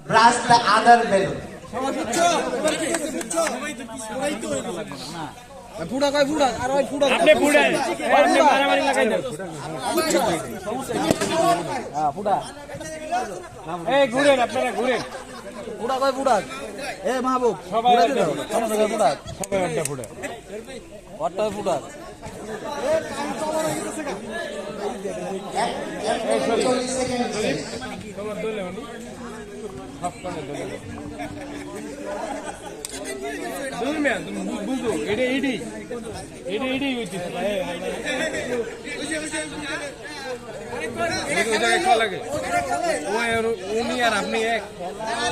brush the other balloon. ফুড়া কয় ফুড়া আর ওই ফুড়া আপনি ফুড়ান আপনি মারামারি লাগাই দেন হ্যাঁ ফুড়া এই ঘুরেন আপনারা ঘুরেন ফুড়া কয় ফুড়া এ মাহবুব সবাই ফুড়া দিও সমস্যা ফুড়া সবাই আড্ডা ফুড়া ওটা ফুড়া 40 সেকেন্ড তোমার দলে উনি সব করে দলে দূর মে তুমি বুঝো এডি এডি এডি এডি হইছে ভাই ওই জায়গায় কল লাগে ওই আর উনি আর আপনি এক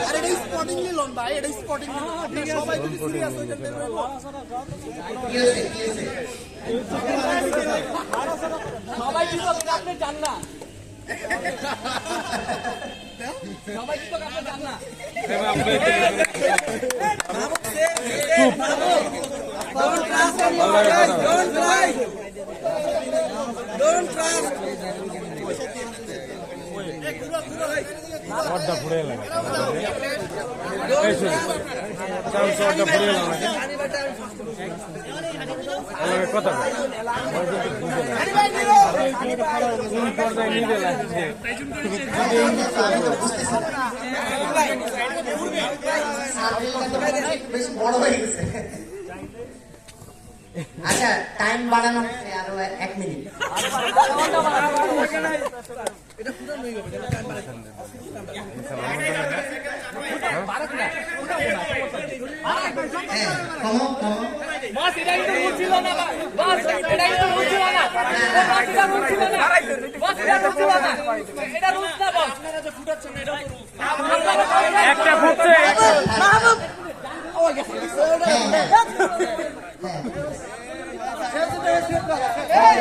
আরে এটা স্পটিং নিলন ভাই এটা স্পটিং আপনি সবাই যদি সিরিয়াস হয়ে যেতে সবাই কি করবে আপনি জান না সবাই কি করবে আপনি জান না চুপ Don't trust. বড়টা ফুড়ে লাগে এই শুন চাল চড়টা ফুড়ে লাগে আমাকে কথা কোন পর্দায় নিতে লাগছে বেশ বড় হয়ে গেছে। আচ্ছা টাইম বাড়ানো হচ্ছে আরো 1 মিনিট। বাস এটা কিন্তু রুল ছিল না বাস এটা কিন্তু রুল ছিল না বাস এটা রুল ছিল না বাস এটা রুল ছিল না এটা রুল না বাস আপনারা যে ফুটাচ্ছেন এটা একটা ফুটছে মাহবুব ও গেছে হ্যাঁ